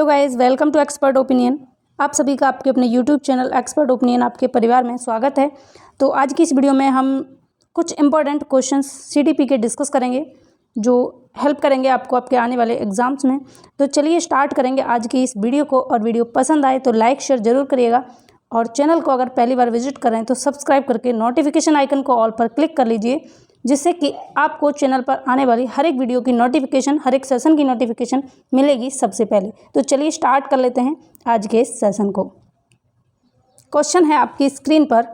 Hello guys, welcome to expert opinion. आप सभी का आपके अपने यूट्यूब चैनल एक्सपर्ट ओपिनियन आपके परिवार में स्वागत है। तो आज की इस वीडियो में हम कुछ इंपॉर्टेंट क्वेश्चंस सीडीपी के डिस्कस करेंगे जो हेल्प करेंगे आपको आपके आने वाले एग्जाम्स में। तो चलिए स्टार्ट करेंगे आज की इस वीडियो को। और वीडियो पसंद आए तो लाइक शेयर जरूर करिएगा और चैनल को अगर पहली बार विजिट कर रहे हैं तो सब्सक्राइब करके नोटिफिकेशन आइकन को ऑल पर क्लिक कर लीजिए, जिससे कि आपको चैनल पर आने वाली हर एक वीडियो की नोटिफिकेशन, हर एक सेशन की नोटिफिकेशन मिलेगी सबसे पहले। तो चलिए स्टार्ट कर लेते हैं आज के इस सेशन को। क्वेश्चन है आपकी स्क्रीन पर,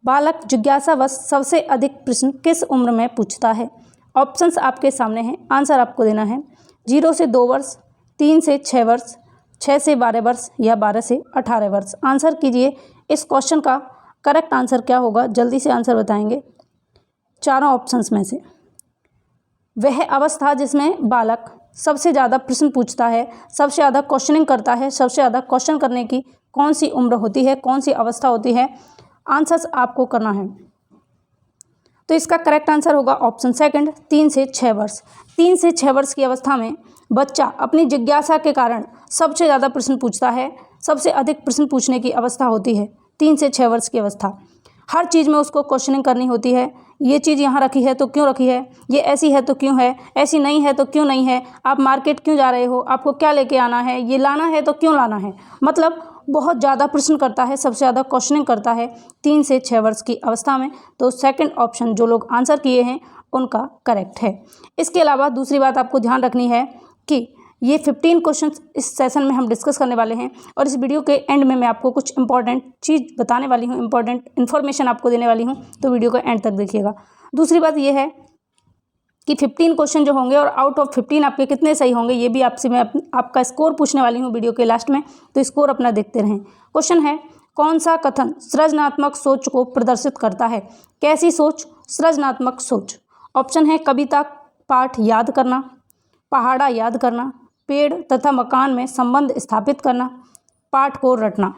बालक जिज्ञासावश सबसे अधिक प्रश्न किस उम्र में पूछता है? ऑप्शंस आपके सामने हैं, आंसर आपको देना है। 0 से 2 वर्ष, 3 से 6 वर्ष, 6 से 12 वर्ष या 12 से 18 वर्ष। आंसर कीजिए। इस क्वेश्चन का करेक्ट आंसर क्या होगा, जल्दी से आंसर बताएंगे चारों ऑप्शंस में से। वह अवस्था जिसमें बालक सबसे ज़्यादा प्रश्न पूछता है, सबसे ज़्यादा क्वेश्चनिंग करता है, सबसे ज़्यादा क्वेश्चन करने की कौन सी उम्र होती है, कौन सी अवस्था होती है, आंसर्स आपको करना है। तो इसका करेक्ट आंसर होगा ऑप्शन सेकंड, 3 से 6 वर्ष। 3 से 6 वर्ष की अवस्था में बच्चा अपनी जिज्ञासा के कारण सबसे ज़्यादा प्रश्न पूछता है, सबसे अधिक प्रश्न पूछने की अवस्था होती है 3 से 6 वर्ष की अवस्था। हर चीज़ में उसको क्वेश्चनिंग करनी होती है। ये चीज़ यहाँ रखी है तो क्यों रखी है, ये ऐसी है तो क्यों है, ऐसी नहीं है तो क्यों नहीं है, आप मार्केट क्यों जा रहे हो, आपको क्या लेके आना है, ये लाना है तो क्यों लाना है। मतलब बहुत ज़्यादा प्रश्न करता है, सबसे ज़्यादा क्वेश्चनिंग करता है 3 से 6 वर्ष की अवस्था में। तो सेकंड ऑप्शन जो लोग आंसर किए हैं उनका करेक्ट है। इसके अलावा दूसरी बात आपको ध्यान रखनी है कि ये 15 क्वेश्चंस इस सेशन में हम डिस्कस करने वाले हैं और इस वीडियो के एंड में मैं आपको कुछ इंपॉर्टेंट चीज़ बताने वाली हूँ, इंपॉर्टेंट इन्फॉर्मेशन आपको देने वाली हूँ। तो वीडियो को एंड तक देखिएगा। दूसरी बात ये है कि 15 क्वेश्चन जो होंगे और आउट ऑफ 15 आपके कितने सही होंगे, ये भी आपसे मैं आपका स्कोर पूछने वाली हूँ वीडियो के लास्ट में। तो स्कोर अपना देखते रहें। क्वेश्चन है, कौन सा कथन सृजनात्मक सोच को प्रदर्शित करता है? कैसी सोच? सृजनात्मक सोच। ऑप्शन है कविता पाठ याद करना, पहाड़ा याद करना, पेड़ तथा मकान में संबंध स्थापित करना, पाठ को रटना।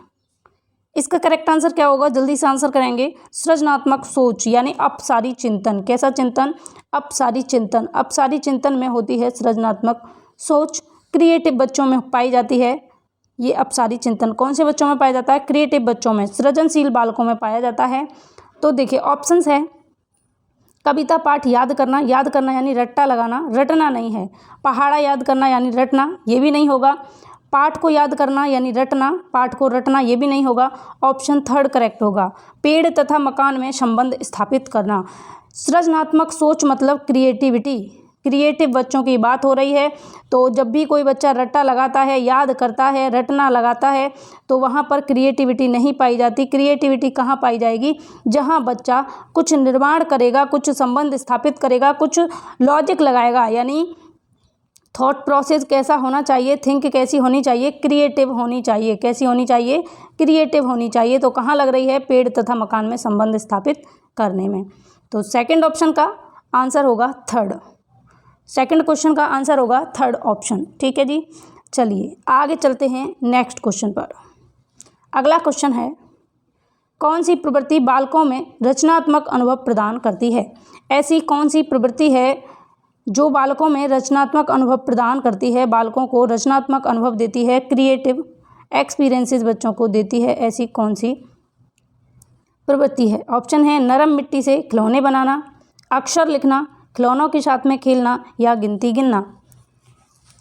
इसका करेक्ट आंसर क्या होगा, जल्दी से आंसर करेंगे। सृजनात्मक सोच यानी अपसारी चिंतन। कैसा चिंतन? अपसारी चिंतन। अपसारी चिंतन में होती है सृजनात्मक सोच। क्रिएटिव बच्चों में पाई जाती है ये अपसारी चिंतन। कौन से बच्चों में पाया जाता है? क्रिएटिव बच्चों में, सृजनशील बालकों में पाया जाता है। तो देखिए ऑप्शंस है, कविता पाठ याद करना, याद करना यानी रट्टा लगाना, रटना नहीं है। पहाड़ा याद करना यानी रटना, ये भी नहीं होगा। पाठ को याद करना यानी रटना, पाठ को रटना, ये भी नहीं होगा। ऑप्शन थर्ड करेक्ट होगा, पेड़ तथा मकान में संबंध स्थापित करना। सृजनात्मक सोच मतलब क्रिएटिविटी, क्रिएटिव बच्चों की बात हो रही है। तो जब भी कोई बच्चा रट्टा लगाता है, याद करता है, रटना लगाता है, तो वहाँ पर क्रिएटिविटी नहीं पाई जाती। क्रिएटिविटी कहाँ पाई जाएगी? जहाँ बच्चा कुछ निर्माण करेगा, कुछ संबंध स्थापित करेगा, कुछ लॉजिक लगाएगा। यानी थॉट प्रोसेस कैसा होना चाहिए, थिंक कैसी होनी चाहिए, क्रिएटिव होनी चाहिए। कैसी होनी चाहिए? क्रिएटिव होनी चाहिए। तो कहाँ लग रही है? पेड़ तथा मकान में संबंध स्थापित करने में। तो सेकंड ऑप्शन का आंसर होगा थर्ड। सेकंड क्वेश्चन का आंसर होगा थर्ड ऑप्शन। ठीक है जी, चलिए आगे चलते हैं नेक्स्ट क्वेश्चन पर। अगला क्वेश्चन है, कौन सी प्रवृत्ति बालकों में रचनात्मक अनुभव प्रदान करती है? ऐसी कौन सी प्रवृत्ति है जो बालकों में रचनात्मक अनुभव प्रदान करती है, बालकों को रचनात्मक अनुभव देती है, क्रिएटिव एक्सपीरियंसेस बच्चों को देती है? ऐसी कौन सी प्रवृत्ति है? ऑप्शन है नरम मिट्टी से खिलौने बनाना, अक्षर लिखना, खिलौनों के साथ में खेलना या गिनती गिनना।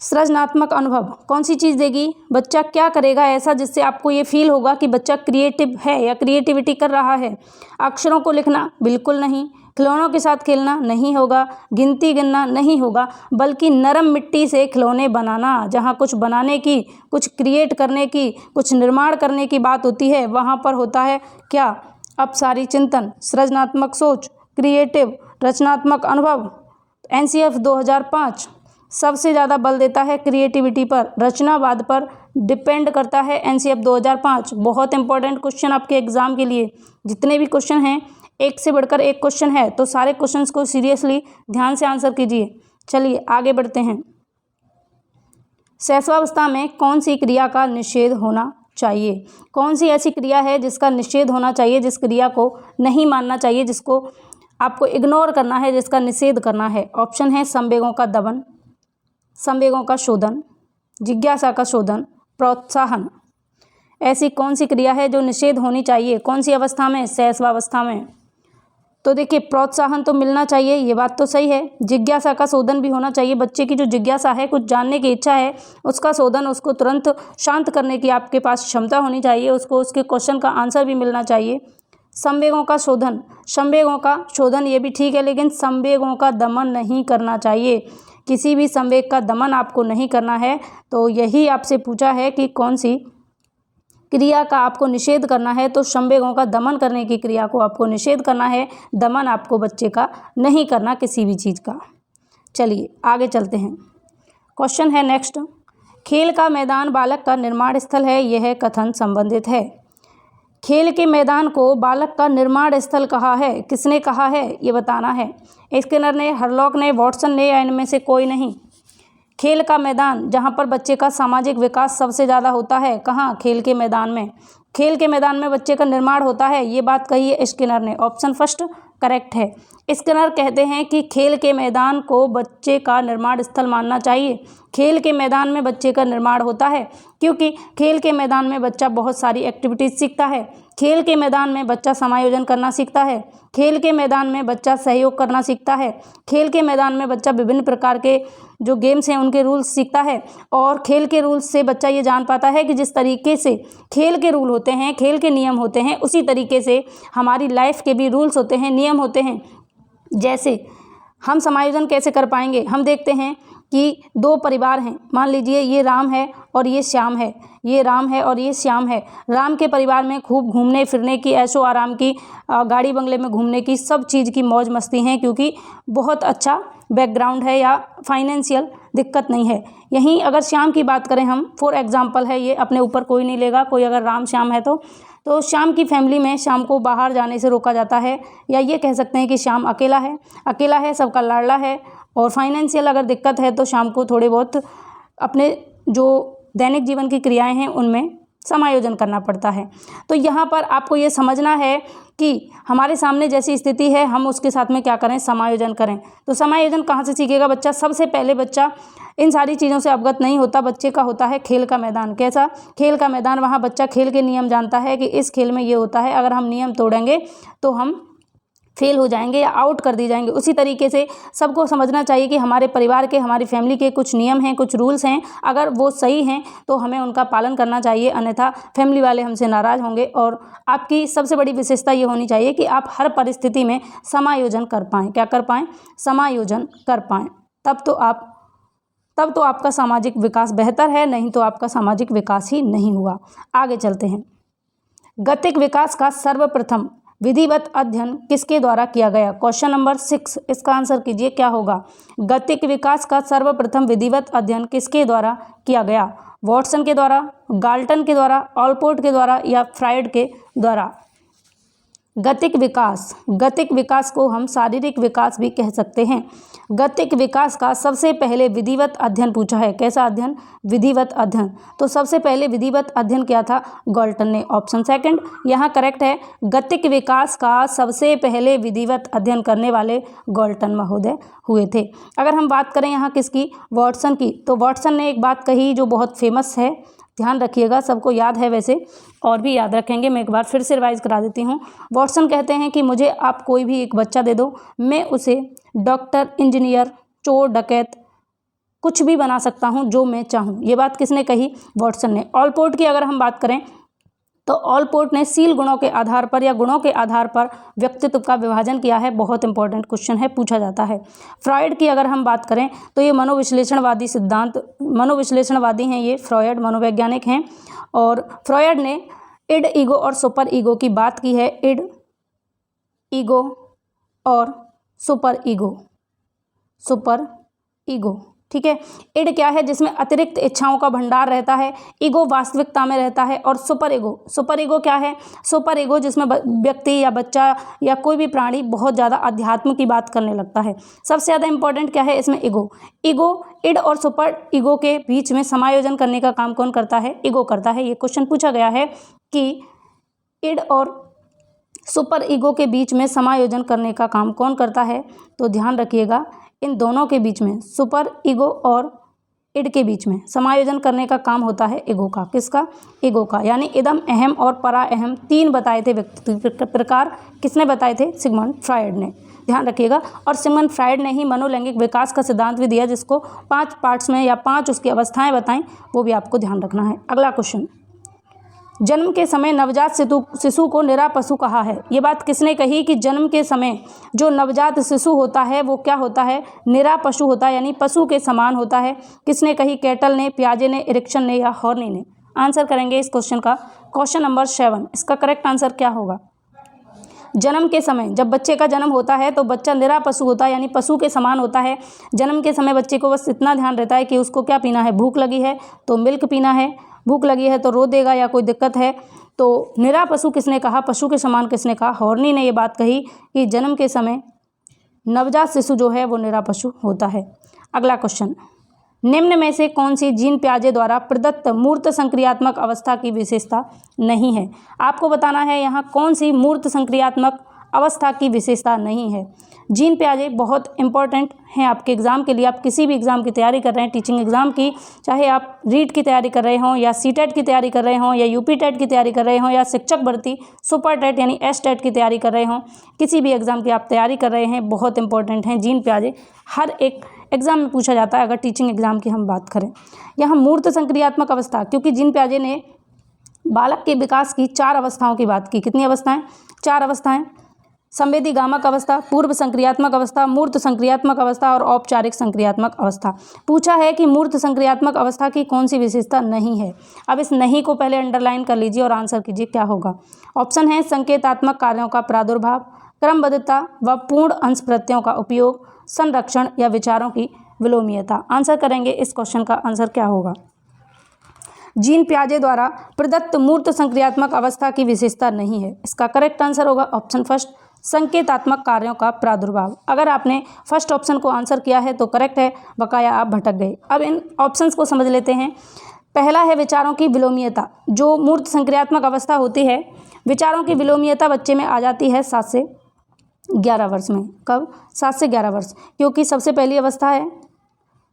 सृजनात्मक अनुभव कौन सी चीज़ देगी? बच्चा क्या करेगा ऐसा जिससे आपको ये फील होगा कि बच्चा क्रिएटिव है या क्रिएटिविटी कर रहा है? अक्षरों को लिखना बिल्कुल नहीं, खिलौनों के साथ खेलना नहीं होगा, गिनती गिनना नहीं होगा, बल्कि नरम मिट्टी से खिलौने बनाना। जहाँ कुछ बनाने की, कुछ क्रिएट करने की, कुछ निर्माण करने की बात होती है, वहाँ पर होता है क्या? अपसारी चिंतन, सृजनात्मक सोच, क्रिएटिव, रचनात्मक अनुभव। एनसीएफ 2005 सबसे ज़्यादा बल देता है क्रिएटिविटी पर, रचनावाद पर डिपेंड करता है। एनसीएफ 2005 बहुत इंपॉर्टेंट क्वेश्चन आपके एग्जाम के लिए। जितने भी क्वेश्चन हैं, एक से बढ़कर एक क्वेश्चन है, तो सारे क्वेश्चंस को सीरियसली ध्यान से आंसर कीजिए। चलिए आगे बढ़ते हैं। शैशवावस्था में कौन सी क्रिया का निषेध होना चाहिए? कौन सी ऐसी क्रिया है जिसका निषेध होना चाहिए, जिस क्रिया को नहीं मानना चाहिए, जिसको आपको इग्नोर करना है, जिसका निषेध करना है? ऑप्शन है संवेगों का दमन, संवेगों का शोधन, जिज्ञासा का शोधन, प्रोत्साहन। ऐसी कौन सी क्रिया है जो निषेध होनी चाहिए? कौन सी अवस्था में? शैशवावस्था में। तो देखिए प्रोत्साहन तो मिलना चाहिए, ये बात तो सही है। जिज्ञासा का शोधन भी होना चाहिए। बच्चे की जो जिज्ञासा है, कुछ जानने की इच्छा है, उसका शोधन, उसको तुरंत शांत करने की आपके पास क्षमता होनी चाहिए। उसको उसके क्वेश्चन का आंसर भी मिलना चाहिए। संवेगों का शोधन, संवेगों का शोधन ये भी ठीक है, लेकिन संवेगों का दमन नहीं करना चाहिए। किसी भी संवेग का दमन आपको नहीं करना है। तो यही आपसे पूछा है कि कौन सी क्रिया का आपको निषेध करना है, तो संवेगों का दमन करने की क्रिया को आपको निषेध करना है। दमन आपको बच्चे का नहीं करना किसी भी चीज़ का। चलिए आगे चलते हैं। क्वेश्चन है नेक्स्ट, खेल का मैदान बालक का निर्माण स्थल है, यह कथन संबंधित है। खेल के मैदान को बालक का निर्माण स्थल कहा है, किसने कहा है ये बताना है। स्किनर ने, हरलॉक ने, वॉटसन ने, या इनमें से कोई नहीं। खेल का मैदान जहाँ पर बच्चे का सामाजिक विकास सबसे ज़्यादा होता है, कहाँ? खेल के मैदान में। खेल के मैदान में बच्चे का निर्माण होता है, ये बात कही है स्किनर ने। ऑप्शन फर्स्ट करेक्ट है। स्किनर कहते हैं कि खेल के मैदान को बच्चे का निर्माण स्थल मानना चाहिए। खेल के मैदान में बच्चे का निर्माण होता है, क्योंकि खेल के मैदान में बच्चा बहुत सारी एक्टिविटीज़ सीखता है। खेल के मैदान में बच्चा समायोजन करना सीखता है। खेल के मैदान में बच्चा सहयोग करना सीखता है। खेल के मैदान में बच्चा विभिन्न प्रकार के जो गेम्स हैं उनके रूल्स सीखता है। और खेल के रूल्स से बच्चा ये जान पाता है कि जिस तरीके से खेल के रूल होते हैं, खेल के नियम होते हैं, उसी तरीके से हमारी लाइफ के भी रूल्स होते हैं, नियम होते हैं। जैसे हम समायोजन कैसे कर पाएंगे? हम देखते हैं कि दो परिवार हैं, मान लीजिए ये राम है और ये श्याम है, ये राम है और ये श्याम है। राम के परिवार में खूब घूमने फिरने की, ऐशो आराम की, गाड़ी बंगले में घूमने की, सब चीज़ की मौज मस्ती हैं, क्योंकि बहुत अच्छा बैकग्राउंड है या फाइनेंशियल दिक्कत नहीं है। यहीं अगर श्याम की बात करें हम, फॉर एग्जांपल है ये, अपने ऊपर कोई नहीं लेगा, कोई अगर राम श्याम है तो श्याम की फैमिली में श्याम को बाहर जाने से रोका जाता है, या ये कह सकते हैं कि श्याम अकेला है, सबका लाडला है, और फाइनेंशियल अगर दिक्कत है तो शाम को थोड़े बहुत अपने जो दैनिक जीवन की क्रियाएं हैं उनमें समायोजन करना पड़ता है। तो यहाँ पर आपको ये समझना है कि हमारे सामने जैसी स्थिति है हम उसके साथ में क्या करें? समायोजन करें। तो समायोजन कहाँ से सीखेगा बच्चा? सबसे पहले बच्चा इन सारी चीज़ों से अवगत नहीं होता। बच्चे का होता है खेल का मैदान। कैसा? खेल का मैदान। वहाँ बच्चा खेल के नियम जानता है कि इस खेल में ये होता है, अगर हम नियम तोड़ेंगे तो हम फेल हो जाएंगे या आउट कर दी जाएंगे। उसी तरीके से सबको समझना चाहिए कि हमारे परिवार के, हमारी फैमिली के कुछ नियम हैं, कुछ रूल्स हैं, अगर वो सही हैं तो हमें उनका पालन करना चाहिए, अन्यथा फैमिली वाले हमसे नाराज़ होंगे। और आपकी सबसे बड़ी विशेषता ये होनी चाहिए कि आप हर परिस्थिति में समायोजन कर पाएँ। क्या कर पाएँ? समायोजन कर पाएँ। तब तो आपका सामाजिक विकास बेहतर है, नहीं तो आपका सामाजिक विकास ही नहीं हुआ। आगे चलते हैं। गतिक विकास का सर्वप्रथम विधिवत अध्ययन किसके द्वारा किया गया? क्वेश्चन नंबर 6, इसका आंसर कीजिए क्या होगा? गतिक विकास का सर्वप्रथम विधिवत अध्ययन किसके द्वारा किया गया? वॉटसन के द्वारा, गाल्टन के द्वारा, ऑलपोर्ट के द्वारा, या फ्रायड के द्वारा? गतिक विकास को हम शारीरिक विकास भी कह सकते हैं। गतिक विकास का सबसे पहले विधिवत अध्ययन पूछा है। कैसा अध्ययन? विधिवत अध्ययन। तो सबसे पहले विधिवत अध्ययन क्या था? गाल्टन ने। ऑप्शन सेकंड यहाँ करेक्ट है। गतिक विकास का सबसे पहले विधिवत अध्ययन करने वाले गाल्टन महोदय हुए थे। अगर हम बात करें यहाँ किसकी? वॉटसन की, तो वॉटसन ने एक बात कही जो बहुत फेमस है, ध्यान रखिएगा, सबको याद है वैसे, और भी याद रखेंगे। मैं एक बार फिर से रिवाइज करा देती हूँ। वॉटसन कहते हैं कि मुझे आप कोई भी एक बच्चा दे दो, मैं उसे डॉक्टर, इंजीनियर, चोर, डकैत, कुछ भी बना सकता हूँ जो मैं चाहूँ। ये बात किसने कही? वॉटसन ने। ऑलपोर्ट की अगर हम बात करें तो ऑलपोर्ट ने शील गुणों के आधार पर या गुणों के आधार पर व्यक्तित्व का विभाजन किया है। बहुत इंपॉर्टेंट क्वेश्चन है, पूछा जाता है। फ्रॉयड की अगर हम बात करें तो ये मनोविश्लेषणवादी हैं, ये फ्रॉयड मनोवैज्ञानिक हैं, और फ्रॉयड ने इड, ईगो और सुपर ईगो की बात की है। इड, ईगो और सुपर ईगो, ठीक है। इड क्या है? जिसमें अतिरिक्त इच्छाओं का भंडार रहता है। ईगो वास्तविकता में रहता है। और सुपर ईगो क्या है? सुपर ईगो जिसमें व्यक्ति या बच्चा या कोई भी प्राणी बहुत ज़्यादा अध्यात्म की बात करने लगता है। सबसे ज़्यादा इंपॉर्टेंट क्या है इसमें? ईगो, इड और सुपर ईगो के बीच में समायोजन करने का काम कौन करता है? ईगो करता है। ये क्वेश्चन पूछा गया है कि इड और सुपर ईगो के बीच में समायोजन करने का काम कौन करता है? तो ध्यान रखिएगा, इन दोनों के बीच में, सुपर ईगो और इड के बीच में समायोजन करने का काम होता है ईगो का। किसका? ईगो का। यानी इदम, अहम और परा अहम 3 बताए थे व्यक्तित्व प्रकार। किसने बताए थे? सिगमंड फ्रायड ने। ध्यान रखिएगा। और सिगमंड फ्रायड ने ही मनोलैंगिक विकास का सिद्धांत भी दिया, जिसको 5 पार्ट्स में या 5 उसकी अवस्थाएं बताएं, वो भी आपको ध्यान रखना है। अगला क्वेश्चन, जन्म के समय नवजात शिशु को निरा पशु कहा है। ये बात किसने कही कि जन्म के समय जो नवजात शिशु होता है वो क्या होता है? निरा पशु होता है, यानी पशु के समान होता है। किसने कही? कैटल ने, पियाजे ने, एरिक्सन ने या हॉर्नी ने? आंसर करेंगे इस क्वेश्चन का। क्वेश्चन नंबर 7, इसका करेक्ट आंसर क्या होगा? जन्म के समय, जब बच्चे का जन्म होता है तो बच्चा निरा पशु होता है, यानी पशु के समान होता है। जन्म के समय बच्चे को बस इतना ध्यान रहता है कि उसको क्या पीना है, भूख लगी है तो मिल्क पीना है, भूख लगी है तो रो देगा या कोई दिक्कत है। तो निरा पशु किसने कहा? पशु के समान किसने कहा? हॉर्नी ने ये बात कही कि जन्म के समय नवजात शिशु जो है वो निरा पशु होता है। अगला क्वेश्चन, निम्न में से कौन सी जीन पियाजे द्वारा प्रदत्त मूर्त संक्रियात्मक अवस्था की विशेषता नहीं है? आपको बताना है यहाँ कौन सी मूर्त संक्रियात्मक अवस्था की विशेषता नहीं है। जीन पियाजे बहुत इंपॉर्टेंट हैं आपके एग्ज़ाम के लिए। आप किसी भी एग्ज़ाम की तैयारी कर रहे हैं, टीचिंग एग्ज़ाम की, चाहे आप रीट की तैयारी कर रहे हों या सीटेट की तैयारी कर रहे हों या यूपी टेट की तैयारी कर रहे हों या शिक्षक भर्ती सुपर टेट यानी एस टेट की तैयारी कर रहे हों, किसी भी एग्ज़ाम की आप तैयारी कर रहे हैं, बहुत इंपॉर्टेंट हैं जीन पियाजे। हर एक एग्ज़ाम में पूछा जाता है, अगर टीचिंग एग्ज़ाम की हम बात करें। यहाँ मूर्त संक्रियात्मक अवस्था, क्योंकि जीन पियाजे ने बालक के विकास की 4 अवस्थाओं की बात की। कितनी अवस्थाएं? 4 अवस्थाएं। संवेदी गामक अवस्था, पूर्व संक्रियात्मक अवस्था, मूर्त संक्रियात्मक अवस्था और औपचारिक संक्रियात्मक अवस्था। पूछा है कि मूर्त संक्रियात्मक अवस्था की कौन सी विशेषता नहीं है। अब इस नहीं को पहले अंडरलाइन कर लीजिए और आंसर कीजिए क्या होगा। ऑप्शन है संकेतात्मक कार्यों का प्रादुर्भाव, क्रमबद्धता व पूर्ण अंश प्रत्ययों का उपयोग, संरक्षण या विचारों की विलोमीयता। आंसर करेंगे इस क्वेश्चन का आंसर क्या होगा। जीन पियाजे द्वारा प्रदत्त मूर्त संक्रियात्मक अवस्था की विशेषता नहीं है। इसका करेक्ट आंसर होगा ऑप्शन फर्स्ट, संकेतात्मक कार्यों का प्रादुर्भाव। अगर आपने फर्स्ट ऑप्शन को आंसर किया है तो करेक्ट है, बकाया आप भटक गए। अब इन ऑप्शंस को समझ लेते हैं। पहला है विचारों की विलोमीयता। जो मूर्त संक्रियात्मक अवस्था होती है, विचारों की विलोमीयता बच्चे में आ जाती है 7 से 11 वर्ष में। कब? 7 से 11 वर्ष, क्योंकि सबसे पहली अवस्था है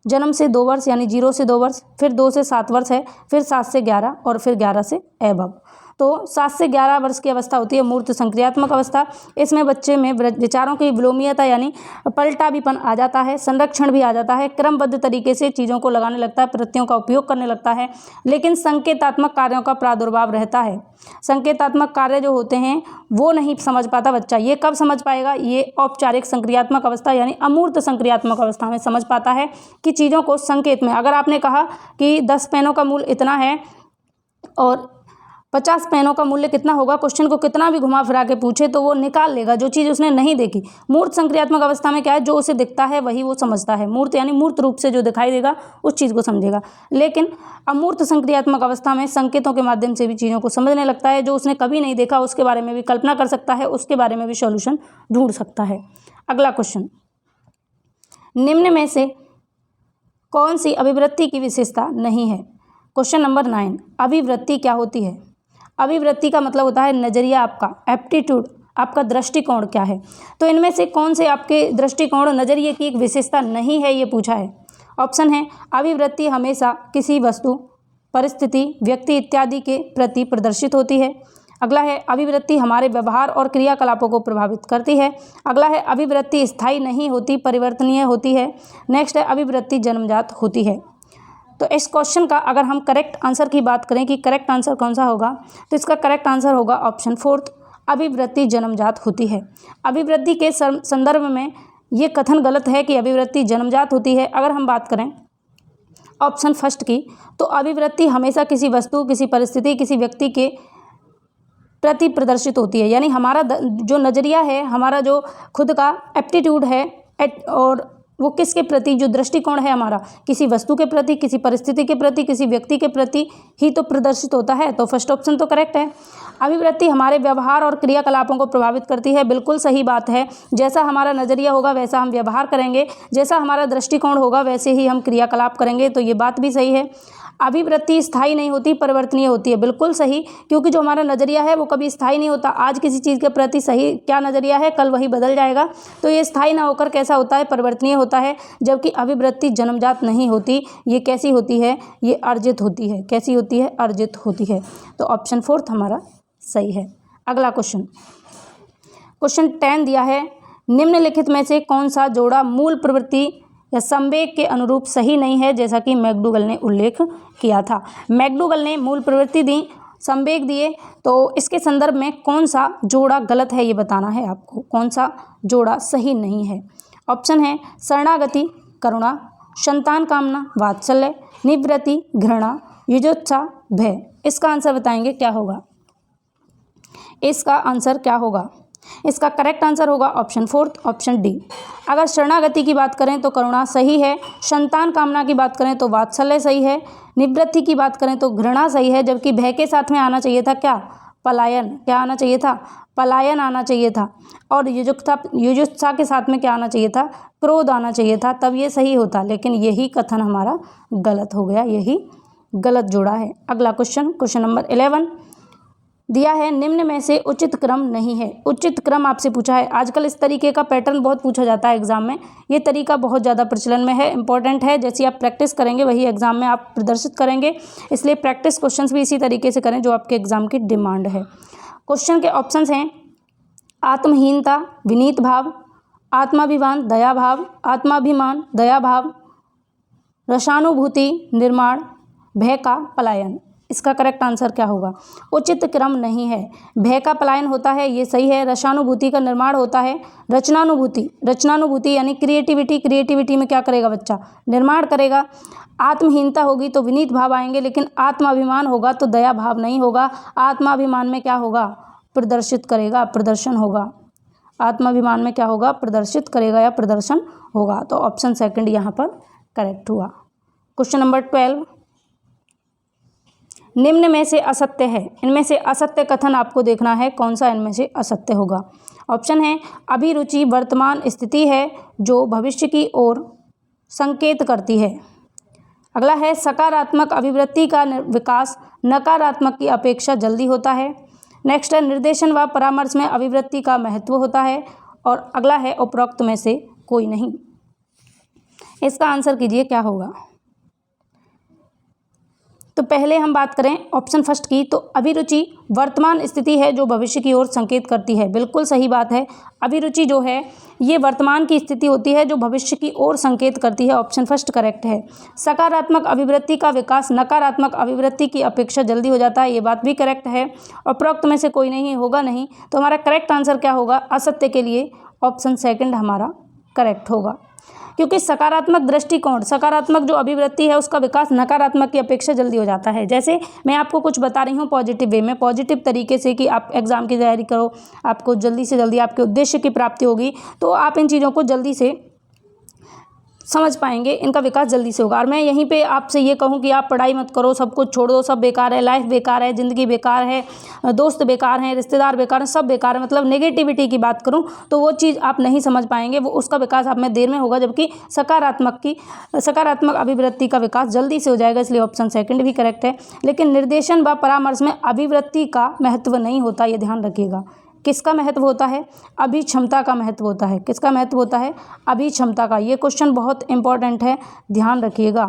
जन्म से 2 वर्ष यानी 0 से 2 वर्ष, फिर 2 से 7 वर्ष है, फिर 7 से 11 और फिर 11 से एबव। तो 7 से 11 वर्ष की अवस्था होती है मूर्त संक्रियात्मक अवस्था। इसमें बच्चे में विचारों की विलोमीयता यानी पलटावीपन आ जाता है, संरक्षण भी आ जाता है, क्रमबद्ध तरीके से चीज़ों को लगाने लगता है, प्रत्ययों का उपयोग करने लगता है, लेकिन संकेतात्मक कार्यों का प्रादुर्भाव रहता है। संकेतात्मक कार्य जो होते हैं वो नहीं समझ पाता बच्चा। ये कब समझ पाएगा? ये औपचारिक संक्रियात्मक अवस्था यानी अमूर्त संक्रियात्मक अवस्था में समझ पाता है कि चीज़ों को संकेत में। अगर आपने कहा कि 10 पेनों का मूल्य इतना है और 50 पेनों का मूल्य कितना होगा, क्वेश्चन को कितना भी घुमा फिरा के पूछे तो वो निकाल लेगा, जो चीज़ उसने नहीं देखी। मूर्त संक्रियात्मक अवस्था में क्या है, जो उसे दिखता है वही वो समझता है। मूर्त यानी मूर्त रूप से जो दिखाई देगा उस चीज़ को समझेगा। लेकिन अमूर्त संक्रियात्मक अवस्था में संकेतों के माध्यम से भी चीज़ों को समझने लगता है। जो उसने कभी नहीं देखा उसके बारे में भी कल्पना कर सकता है, उसके बारे में भी सॉल्यूशन ढूंढ सकता है। अगला क्वेश्चन, निम्न में से कौन सी अभिवृत्ति की विशेषता नहीं है? क्वेश्चन नंबर 9, अभिवृत्ति क्या होती है? अभिवृत्ति का मतलब होता है नज़रिया आपका, एप्टीट्यूड, आपका दृष्टिकोण क्या है। तो इनमें से कौन से आपके दृष्टिकोण नज़रिए की एक विशेषता नहीं है, ये पूछा है। ऑप्शन है अभिवृत्ति हमेशा किसी वस्तु, परिस्थिति, व्यक्ति इत्यादि के प्रति प्रदर्शित होती है। अगला है अभिवृत्ति हमारे व्यवहार और क्रियाकलापों को प्रभावित करती है। अगला है अभिवृत्ति स्थायी नहीं होती, परिवर्तनीय होती है। नेक्स्ट है अभिवृत्ति जन्मजात होती है। तो इस क्वेश्चन का अगर हम करेक्ट आंसर की बात करें कि करेक्ट आंसर कौन सा होगा, तो इसका करेक्ट आंसर होगा ऑप्शन 4, अभिवृत्ति जन्मजात होती है। अभिवृत्ति के संदर्भ में ये कथन गलत है कि अभिवृत्ति जन्मजात होती है। अगर हम बात करें ऑप्शन फर्स्ट की, तो अभिवृत्ति हमेशा किसी वस्तु, किसी परिस्थिति, किसी व्यक्ति के प्रति प्रदर्शित होती है। यानी हमारा जो नज़रिया है, हमारा जो खुद का एप्टीट्यूड है और वो किसके प्रति, जो दृष्टिकोण है हमारा, किसी वस्तु के प्रति, किसी परिस्थिति के प्रति, किसी व्यक्ति के प्रति ही तो प्रदर्शित होता है। तो फर्स्ट ऑप्शन तो करेक्ट है। अभिवृत्ति हमारे व्यवहार और क्रियाकलापों को प्रभावित करती है, बिल्कुल सही बात है। जैसा हमारा नज़रिया होगा वैसा हम व्यवहार करेंगे, जैसा हमारा दृष्टिकोण होगा वैसे ही हम क्रियाकलाप करेंगे, तो ये बात भी सही है। अभिवृत्ति स्थायी नहीं होती, परिवर्तनीय होती है। बिल्कुल सही, क्योंकि जो हमारा नज़रिया है वो कभी स्थायी नहीं होता। आज किसी चीज़ के प्रति सही क्या नज़रिया है, कल वही बदल जाएगा। तो ये स्थायी ना होकर कैसा होता है, परिवर्तनीय होता है। जबकि अभिवृत्ति जन्मजात नहीं होती, ये कैसी होती है, ये अर्जित होती है। कैसी होती है, अर्जित होती है। तो ऑप्शन 4 हमारा सही है। अगला क्वेश्चन 10 दिया है, निम्नलिखित में से कौन सा जोड़ा मूल प्रवृत्ति या संवेग के अनुरूप सही नहीं है, जैसा कि मैकडूगल ने उल्लेख किया था। मैकडूगल ने मूल प्रवृत्ति दी, संवेग दिए, तो इसके संदर्भ में कौन सा जोड़ा गलत है ये बताना है आपको, कौन सा जोड़ा सही नहीं है। ऑप्शन है शरणागति करुणा, संतान कामना वात्सल्य, निवृत्ति घृणा, युजुत्सा भय। इसका आंसर बताएंगे क्या होगा, इसका आंसर क्या होगा। इसका करेक्ट आंसर होगा ऑप्शन 4, ऑप्शन डी। अगर शरणागति की बात करें तो करुणा सही है, संतान कामना की बात करें तो वात्सल्य सही है, निवृत्ति की बात करें तो घृणा सही है, जबकि भय के साथ में आना चाहिए था क्या, पलायन। क्या आना चाहिए था, पलायन आना चाहिए था। और युजुत्सा के साथ में क्या आना चाहिए था, क्रोध आना चाहिए था, तब ये सही होता। लेकिन यही कथन हमारा गलत हो गया, यही गलत जोड़ा है। अगला क्वेश्चन नंबर 11 दिया है, निम्न में से उचित क्रम नहीं है। उचित क्रम आपसे पूछा है। आजकल इस तरीके का पैटर्न बहुत पूछा जाता है एग्जाम में, ये तरीका बहुत ज़्यादा प्रचलन में है, इंपॉर्टेंट है। जैसी आप प्रैक्टिस करेंगे वही एग्जाम में आप प्रदर्शित करेंगे, इसलिए प्रैक्टिस क्वेश्चंस भी इसी तरीके से करें जो आपके एग्जाम की डिमांड है। क्वेश्चन के ऑप्शंस हैं आत्महीनता विनीत भाव, आत्माभिमान दया भाव, आत्माभिमान दया भाव, रसानुभूति निर्माण, भय का पलायन। इसका करेक्ट आंसर क्या होगा, उचित क्रम नहीं है। भय का पलायन होता है, ये सही है। रसानुभूति का निर्माण होता है। रचनानुभूति यानी क्रिएटिविटी में क्या करेगा बच्चा, निर्माण करेगा। आत्महीनता होगी तो विनीत भाव आएंगे, लेकिन आत्माभिमान होगा तो दया भाव नहीं होगा। आत्माभिमान में क्या होगा, प्रदर्शित करेगा, प्रदर्शन होगा। आत्माभिमान में क्या होगा, प्रदर्शित करेगा या प्रदर्शन होगा। तो ऑप्शन सेकंड यहाँ पर करेक्ट हुआ। क्वेश्चन नंबर 12, निम्न में से असत्य है। इनमें से असत्य कथन आपको देखना है, कौन सा इनमें से असत्य होगा। ऑप्शन है अभिरुचि वर्तमान स्थिति है जो भविष्य की ओर संकेत करती है। अगला है सकारात्मक अभिवृत्ति का विकास नकारात्मक की अपेक्षा जल्दी होता है। नेक्स्ट है निर्देशन व परामर्श में अभिवृत्ति का महत्व होता है। और अगला है उपरोक्त में से कोई नहीं। इसका आंसर कीजिए क्या होगा। तो पहले हम बात करें ऑप्शन फर्स्ट की, तो अभिरुचि वर्तमान स्थिति है जो भविष्य की ओर संकेत करती है। बिल्कुल सही बात है। अभिरुचि जो है ये वर्तमान की स्थिति होती है जो भविष्य की ओर संकेत करती है। ऑप्शन फर्स्ट करेक्ट है। सकारात्मक अभिवृत्ति का विकास नकारात्मक अभिवृत्ति की अपेक्षा जल्दी हो जाता है, ये बात भी करेक्ट है। उपरोक्त में से कोई नहीं होगा नहीं, तो हमारा करेक्ट आंसर क्या होगा असत्य के लिए, ऑप्शन सेकंड हमारा करेक्ट होगा। क्योंकि सकारात्मक दृष्टिकोण, सकारात्मक जो अभिवृत्ति है उसका विकास नकारात्मक की अपेक्षा जल्दी हो जाता है। जैसे मैं आपको कुछ बता रही हूँ पॉजिटिव वे में, पॉजिटिव तरीके से कि आप एग्जाम की तैयारी करो, आपको जल्दी से जल्दी आपके उद्देश्य की प्राप्ति होगी, तो आप इन चीज़ों को जल्दी से समझ पाएंगे, इनका विकास जल्दी से होगा। और मैं यहीं पे आपसे ये कहूँ कि आप पढ़ाई मत करो, सब कुछ छोड़ दो, सब बेकार है, लाइफ बेकार है, ज़िंदगी बेकार है, दोस्त बेकार हैं, रिश्तेदार बेकार हैं, सब बेकार है, मतलब नेगेटिविटी की बात करूँ तो वो चीज़ आप नहीं समझ पाएंगे, वो उसका विकास आप में देर में होगा। जबकि सकारात्मक अभिवृत्ति का विकास जल्दी से हो जाएगा, इसलिए ऑप्शन सेकंड भी करेक्ट है। लेकिन निर्देशन व परामर्श में अभिवृत्ति का महत्व नहीं होता, ये ध्यान रखिएगा। किसका महत्व होता है, अभिक्षमता का महत्व होता है। किसका महत्व होता है, अभिक्षमता का। ये क्वेश्चन बहुत इंपॉर्टेंट है, ध्यान रखिएगा।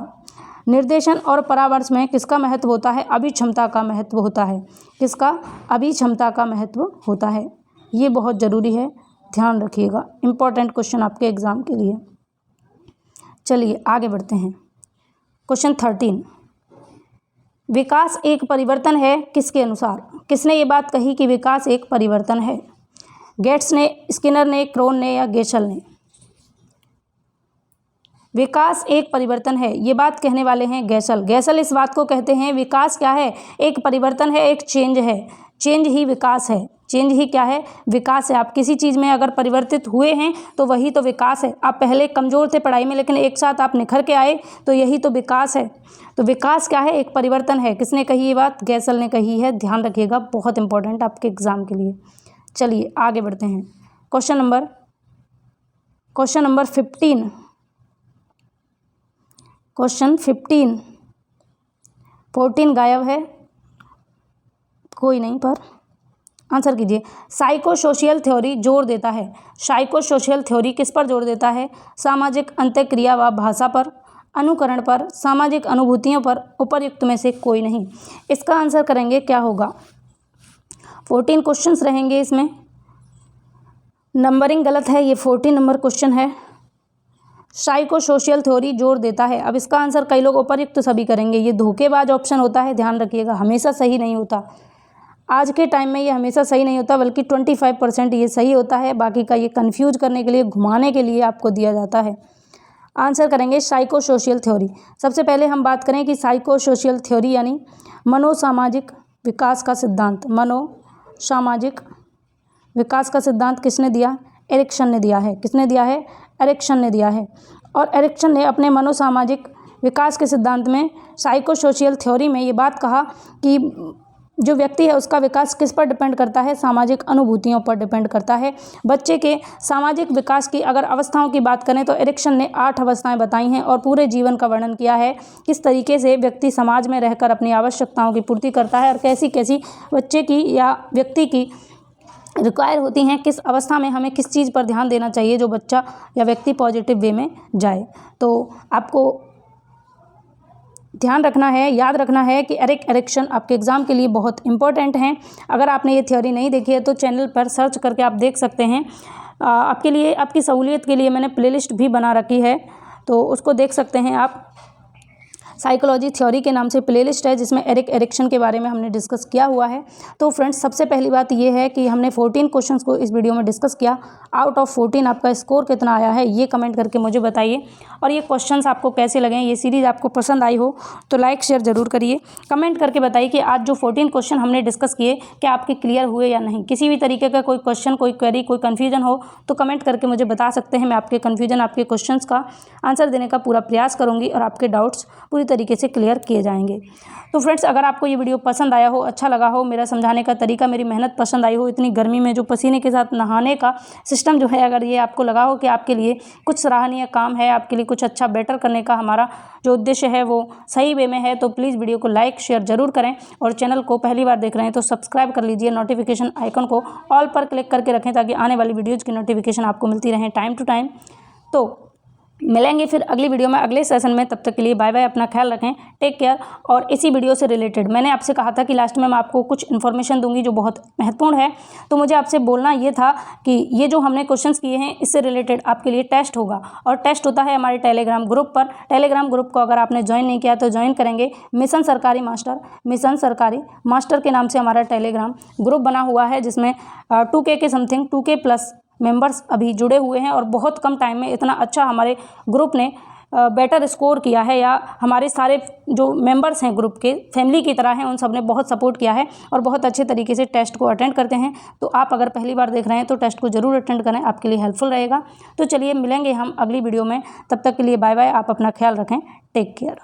निर्देशन और परामर्श में किसका महत्व होता है, अभिक्षमता का महत्व होता है। किसका, अभिक्षमता का महत्व होता है। ये बहुत ज़रूरी है, ध्यान रखिएगा, इंपॉर्टेंट क्वेश्चन आपके एग्जाम के लिए। चलिए आगे बढ़ते हैं। क्वेश्चन 13, विकास एक परिवर्तन है किसके अनुसार। किसने ये बात कही कि विकास एक परिवर्तन है, गेट्स ने, स्किनर ने, क्रोन ने या गेशल ने। विकास एक परिवर्तन है, ये बात कहने वाले हैं गेशल। गेशल इस बात को कहते हैं विकास क्या है, एक परिवर्तन है, एक चेंज है। चेंज ही विकास है, चेंज ही क्या है, विकास है। आप किसी चीज़ में अगर परिवर्तित हुए हैं तो वही तो विकास है। आप पहले कमज़ोर थे पढ़ाई में, लेकिन एक साथ आप निखर के आए, तो यही तो विकास है। तो विकास क्या है, एक परिवर्तन है। किसने कही ये बात, गेशल ने कही है, ध्यान रखिएगा, बहुत इंपॉर्टेंट आपके एग्जाम के लिए। चलिए आगे बढ़ते हैं। Question number 15। क्वेश्चन 15, 14 गायब है, कोई नहीं, पर आंसर कीजिए। साइको सोशल थ्योरी जोर देता है, साइको सोशल थ्योरी किस पर जोर देता है? सामाजिक अंतःक्रिया व भाषा पर, अनुकरण पर, सामाजिक अनुभूतियों पर, उपर्युक्त में से कोई नहीं। इसका आंसर करेंगे क्या होगा? 14 क्वेश्चंस रहेंगे इसमें, नंबरिंग गलत है, ये 14 नंबर क्वेश्चन है। साइको सोशल थ्योरी जोर देता है, अब इसका आंसर कई लोग उपर्युक्त सभी करेंगे। ये धोखेबाज ऑप्शन होता है, ध्यान रखिएगा, हमेशा सही नहीं होता। आज के टाइम में ये हमेशा सही नहीं होता, बल्कि 25% ये सही होता है, बाकी का ये कंफ्यूज करने के लिए, घुमाने के लिए आपको दिया जाता है। आंसर करेंगे साइको सोशल थ्योरी। सबसे पहले हम बात करें कि साइको सोशल थ्योरी यानी मनोसामाजिक विकास का सिद्धांत। मनोसामाजिक विकास का सिद्धांत किसने दिया? एरिक्सन ने दिया है। किसने दिया है? एरिक्सन ने दिया है। और एरिक्सन ने अपने मनोसामाजिक विकास के सिद्धांत में, साइको सोशल थ्योरी में ये बात कहा कि जो व्यक्ति है उसका विकास किस पर डिपेंड करता है? सामाजिक अनुभूतियों पर डिपेंड करता है। बच्चे के सामाजिक विकास की अगर अवस्थाओं की बात करें तो एरिक्सन ने 8 अवस्थाएं बताई हैं और पूरे जीवन का वर्णन किया है, किस तरीके से व्यक्ति समाज में रहकर अपनी आवश्यकताओं की पूर्ति करता है और कैसी कैसी बच्चे की या व्यक्ति की रिक्वायर होती हैं, किस अवस्था में हमें किस चीज़ पर ध्यान देना चाहिए जो बच्चा या व्यक्ति पॉजिटिव वे में जाए। तो आपको ध्यान रखना है, याद रखना है कि एरिक्सन आपके एग्ज़ाम के लिए बहुत इंपॉर्टेंट हैं। अगर आपने ये थ्योरी नहीं देखी है तो चैनल पर सर्च करके आप देख सकते हैं। आपके लिए, आपकी सहूलियत के लिए मैंने प्लेलिस्ट भी बना रखी है, तो उसको देख सकते हैं आप। साइकोलॉजी थ्योरी के नाम से प्लेलिस्ट है जिसमें एरिक्सन के बारे में हमने डिस्कस किया हुआ है। तो फ्रेंड्स, सबसे पहली बात ये है कि हमने 14 क्वेश्चंस को इस वीडियो में डिस्कस किया। आउट ऑफ 14 आपका स्कोर कितना आया है ये कमेंट करके मुझे बताइए। और ये क्वेश्चंस आपको कैसे लगे, ये सीरीज़ आपको पसंद आई हो तो लाइक शेयर ज़रूर करिए। कमेंट करके बताइए कि आज जो 14 क्वेश्चन हमने डिस्कस किए क्या आपके क्लियर हुए या नहीं। किसी भी तरीके का कोई क्वेश्चन, कोई क्वेरी, कोई कन्फ्यूजन हो तो कमेंट करके मुझे बता सकते हैं। मैं आपके कन्फ्यूजन, आपके क्वेश्चन का आंसर देने का पूरा प्रयास करूँगी और आपके डाउट्स पूरी तरीके से क्लियर किए जाएंगे। तो फ्रेंड्स, अगर आपको ये वीडियो पसंद आया हो, अच्छा लगा हो, मेरा समझाने का तरीका, मेरी मेहनत पसंद आई हो, इतनी गर्मी में जो पसीने के साथ नहाने का सिस्टम जो है, अगर ये आपको लगा हो कि आपके लिए कुछ सराहनीय काम है, आपके लिए कुछ अच्छा बेटर करने का हमारा जो उद्देश्य है वो सही वे में है, तो प्लीज़ वीडियो को लाइक शेयर ज़रूर करें। और चैनल को पहली बार देख रहे हैं तो सब्सक्राइब कर लीजिए। नोटिफिकेशन आइकन को ऑल पर क्लिक करके रखें ताकि आने वाली वीडियोज़ की नोटिफिकेशन आपको मिलती रहें टाइम टू टाइम। तो मिलेंगे फिर अगली वीडियो में, अगले सेशन में। तब तक के लिए बाय बाय, अपना ख्याल रखें, टेक केयर। और इसी वीडियो से रिलेटेड मैंने आपसे कहा था कि लास्ट में मैं आपको कुछ इन्फॉर्मेशन दूंगी जो बहुत महत्वपूर्ण है, तो मुझे आपसे बोलना ये था कि ये जो हमने क्वेश्चंस किए हैं इससे रिलेटेड आपके लिए टेस्ट होगा, और टेस्ट होता है हमारे टेलीग्राम ग्रुप पर। टेलीग्राम ग्रुप को अगर आपने ज्वाइन नहीं किया तो ज्वाइन करेंगे। मिशन सरकारी मास्टर के नाम से हमारा टेलीग्राम ग्रुप बना हुआ है जिसमें 2K के समथिंग 2K+ मेंबर्स अभी जुड़े हुए हैं। और बहुत कम टाइम में इतना अच्छा हमारे ग्रुप ने बेटर स्कोर किया है, या हमारे सारे जो मेंबर्स हैं ग्रुप के फैमिली की तरह हैं, उन सब ने बहुत सपोर्ट किया है और बहुत अच्छे तरीके से टेस्ट को अटेंड करते हैं। तो आप अगर पहली बार देख रहे हैं तो टेस्ट को ज़रूर अटेंड करें, आपके लिए हेल्पफुल रहेगा। तो चलिए मिलेंगे हम अगली वीडियो में, तब तक के लिए बाय बाय, आप अपना ख्याल रखें, टेक केयर।